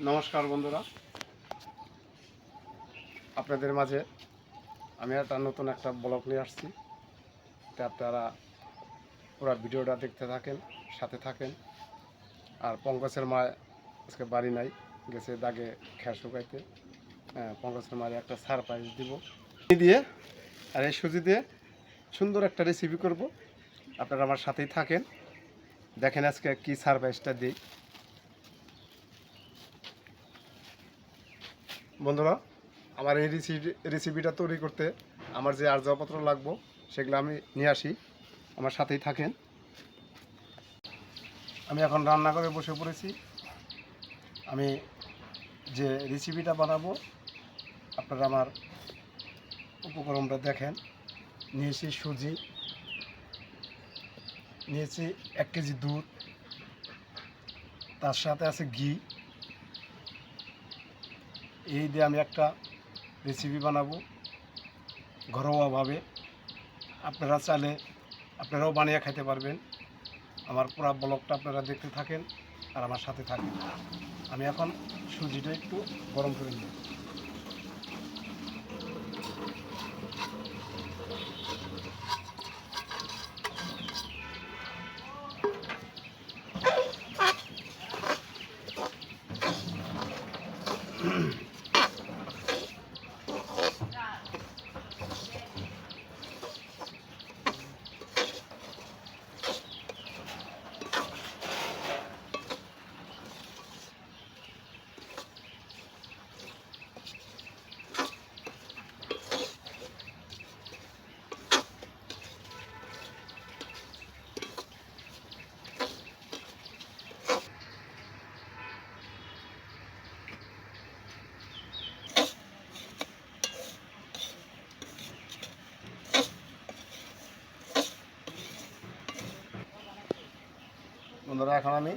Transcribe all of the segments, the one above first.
নমস্কার বন্ধুরা, আপনাদের মাঝে আমি নতুন একটা ব্লগ নিয়ে আসছি। তো আপনারা পুরো ভিডিওটা দেখতে থাকেন, সাথে থাকেন। আর পঙ্কজের মা আজকে বাড়ি নাই, গেছে দাগে খেয়া শুকাইতে। পঙ্কজের মায়ের একটা সারপ্রাইজ দিব দিয়ে, আর এই সুজি দিয়ে সুন্দর একটা রেসিপি করব। আপনারা আমার সাথেই থাকেন, দেখেন আজকে কি সারপ্রাইজটা দিই। বন্ধুরা, আমার এই রেসিপিটা তৈরি করতে আমার যে আসবাবপত্র লাগবো সেগুলো আমি নিয়ে আসি, আমার সাথেই থাকেন। আমি এখন রান্না করে বসে পড়েছি। আমি যে রেসিপিটা বানাবো আপনারা আমার উপকরণটা দেখেন। নিয়েছি সুজি, নিয়েছি 1 কেজি দুধ, তার সাথে আছে ঘি। এই দিয়ে আমি একটা রেসিপি বানাবো ঘরোয়াভাবে। আপনারা চাইলে আপনারাও বানিয়ে খেতে পারবেন। আমার পুরো ব্লগটা আপনারা দেখতে থাকেন আর আমার সাথে থাকেন। আমি এখন সুজিটা একটু গরম করে নিই। বন্ধুরা, এখন আমি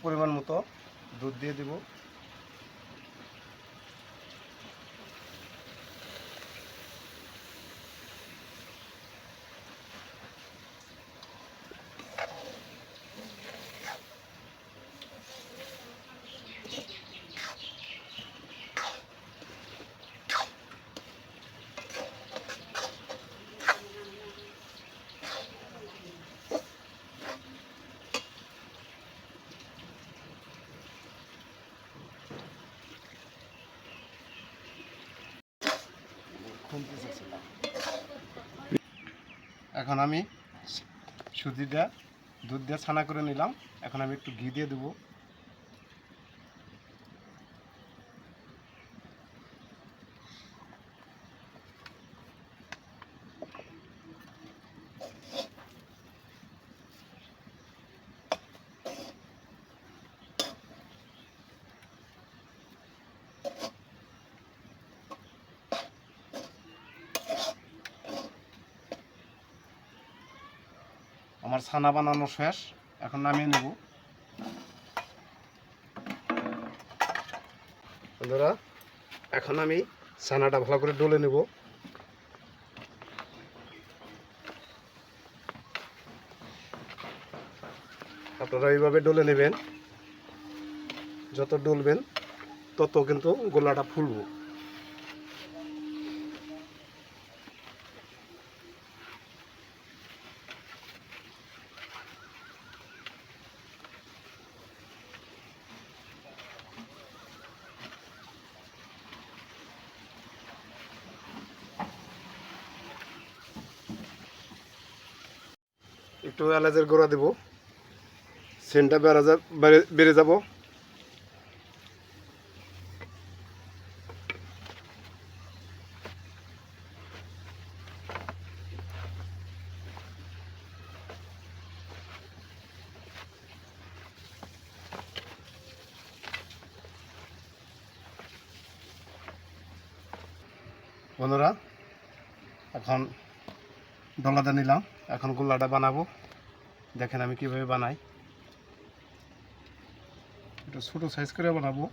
পরিমাণ মতো দুধ দিয়ে দেব। এখন আমি সুজিটা দুধ দিয়ে ছানা করে নিলাম। এখন আমি একটু ঘি দিয়ে দেবো। আমার ছানা বানানো শেষ, এখন নামিয়ে নেব। বন্ধুরা, এখন আমি ছানাটা ভালো করে ডলে নেব। আপনারা এইভাবে ডলে নেবেন, যত ডলবেন তত কিন্তু গোলাটা ফুলবো। একটু এলাচের গুঁড়া দেব, সেন্টটা বেড়ে যাব। বন্ধুরা, এখন ডলাটা নিলাম, এখন গোলাটা বানাবো। দেখেন আমি কিভাবে বানাই। একটু ছোটো সাইজ করে বানাবো।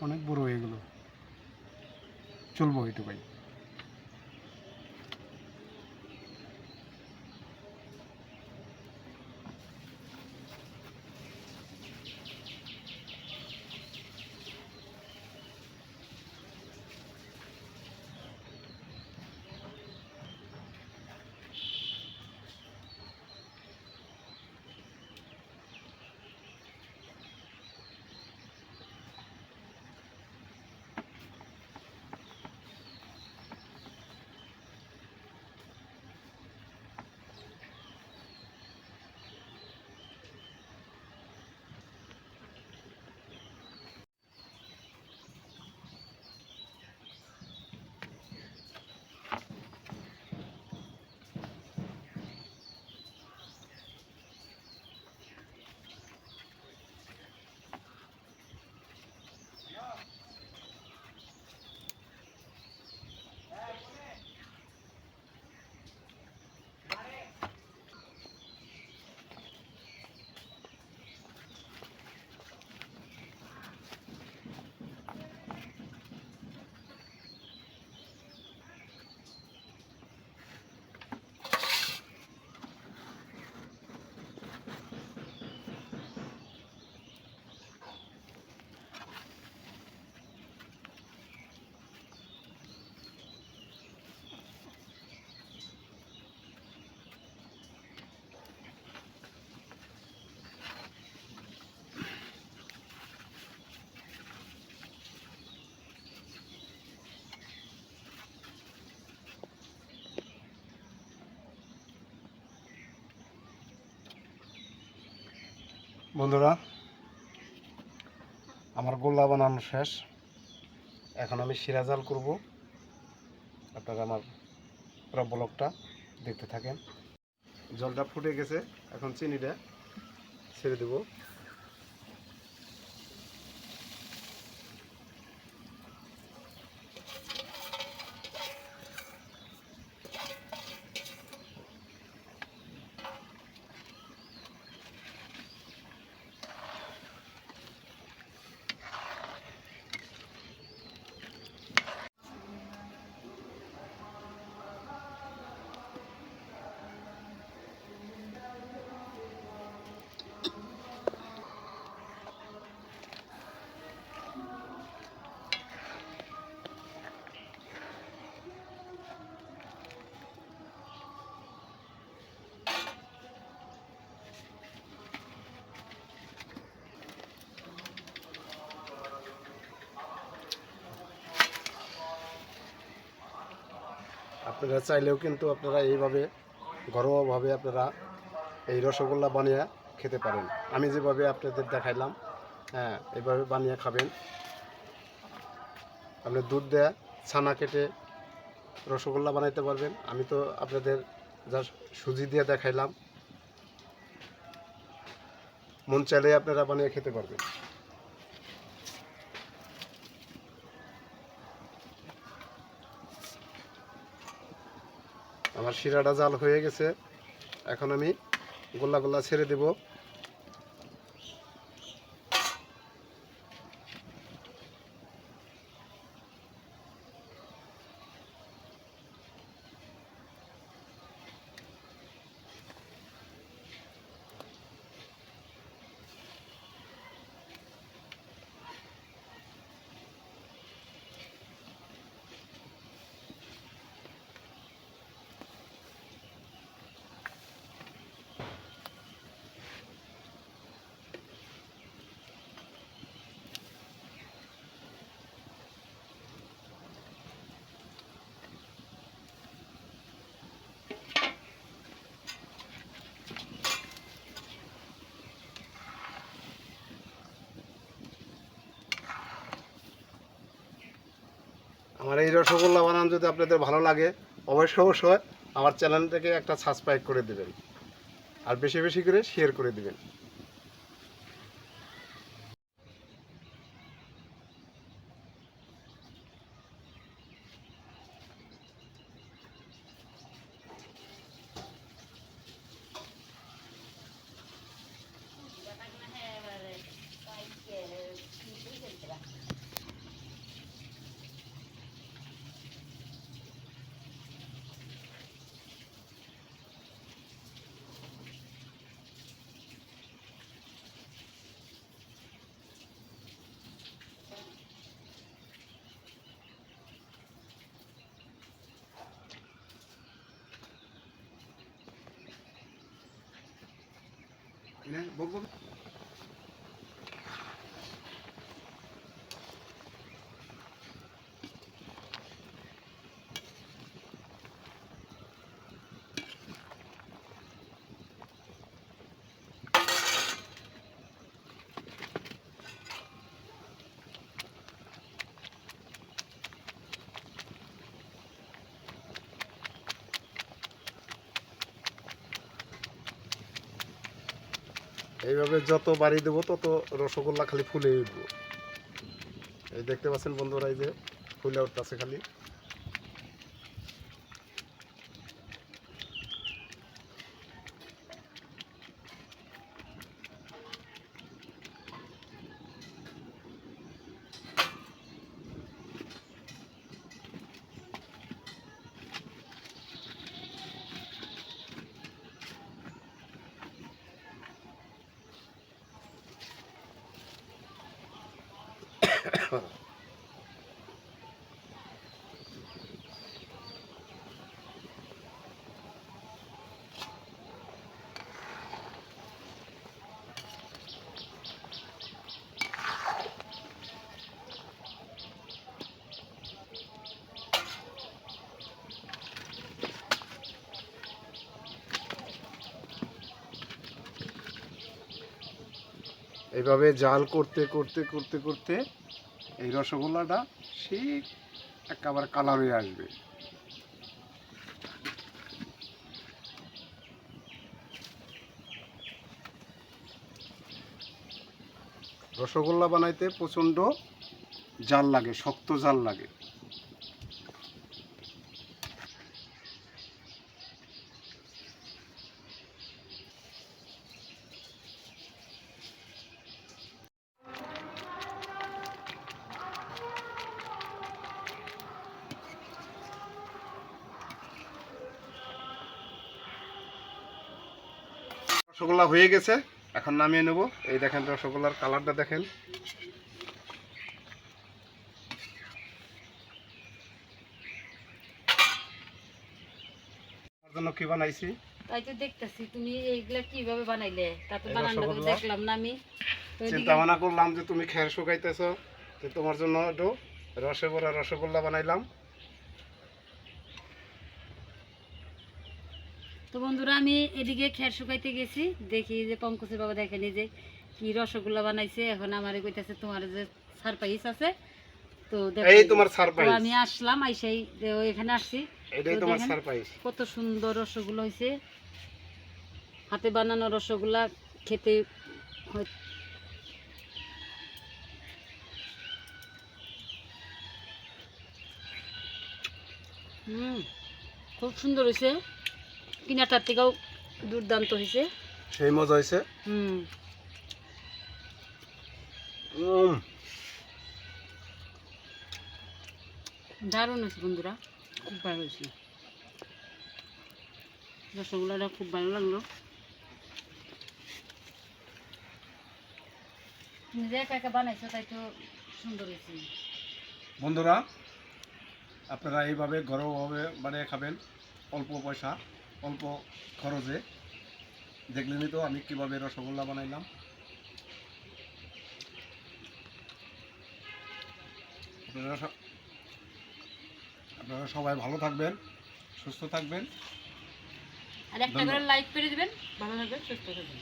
অনেক বড় হয়ে গেল, চলবো এইটুকুই। বন্ধুরা, আমার গোল্লা বানানো শেষ। এখন আমি শিরা জাল করব। আপনারা আমার পুরো ব্লগটা দেখতে থাকেন। জলটা ফুটে গেছে, এখন চিনিটা ছেড়ে দেব। আপনারা চাইলেও কিন্তু আপনারা এইভাবে ঘরোয়াভাবে আপনারা এই রসগোল্লা বানিয়ে খেতে পারেন। আমি যেভাবে আপনাদের দেখাইলাম, হ্যাঁ, এইভাবে বানিয়ে খাবেন। আপনি দুধ দেয়া ছানা কেটে রসগোল্লা বানাইতে পারবেন। আমি তো আপনাদের যা সুজি দিয়ে দেখাইলাম, মন চাইলে আপনারা বানিয়ে খেতে পারবেন। আমার শিরাটা জাল হয়ে গেছে, এখন আমি গোল্লা গোল্লা ছেড়ে দেব। আমার এই রসগোল্লা বানানো যদি আপনাদের ভালো লাগে, অবশ্যই আমার চ্যানেলটাকে একটা সাবস্ক্রাইব করে দেবেন, আর বেশি বেশি করে শেয়ার করে দেবেন। এইভাবে যত বাড়ি দেবো তত রসগোল্লা খালি ফুলে উঠবো। এই দেখতে পাচ্ছেন বন্ধুরা, এই যে ফুলে উঠতেছে খালি। এইভাবে জাল করতে করতে করতে করতে এই রসগোল্লাটা ঠিক একেবারে কালার হয়ে আসবে। রসগোল্লা বানাইতে প্রচণ্ড জাল লাগে, শক্ত জাল লাগে। রসগোল্লা হয়ে গেছে, এখন নামিয়ে নেব। এই দেখেন রসগোল্লার কালারটা দেখেন। তার জন্য কি বানাইছি তাই তো দেখতেছি তুমি এইগুলা কিভাবে বানাইলে, তা তো বানানো তো দেখলাম না আমি। তো চিন্তা ভাবনা করলাম যে তুমি খের শুকাইতেছ, তো তোমার জন্য একটু রসে ভরা রসগোল্লা বানাইলাম। তো বন্ধুরা আমি এদিকে খের শুকাইতে গেছি, দেখি যে পঙ্কজের বাবা দেখেনি যে কি রসগোল্লা বানাইছে। এখন আমারে কইতাছে তোমার যে সারপ্রাইজ আছে, তো এই তোমার সারপ্রাইজ। আমি আসলাম, আইসাই এখানে আসছি। এটাই তোমার সারপ্রাইজ। কত সুন্দর রসগোল্লা হয়েছে, হাতে বানানো রসগোল্লা খেতে খুব সুন্দর হয়েছে, কিনাটার থেকেও দুর্দান্ত হয়েছে, সেই মজা হয়েছে। দারুণ হয়েছে বন্ধুরা, খুব ভালো হয়েছে রসগোল্লাটা, খুব ভালো লাগলো। নিজে একা একা বানাইছো তাই তো সুন্দর হয়েছে। বন্ধুরা আপনারা এইভাবে ঘরোয়াভাবে বানিয়ে খাবেন, অল্প পয়সা অল্প খরচে। দেখলেনই তো আমি কিভাবে রসগোল্লা বানাইলাম। আপনারা সবাই ভালো থাকবেন, সুস্থ থাকবেন। আর একটা করে লাইক করে দিবেন, ভালো থাকবেন, সুস্থ থাকবেন।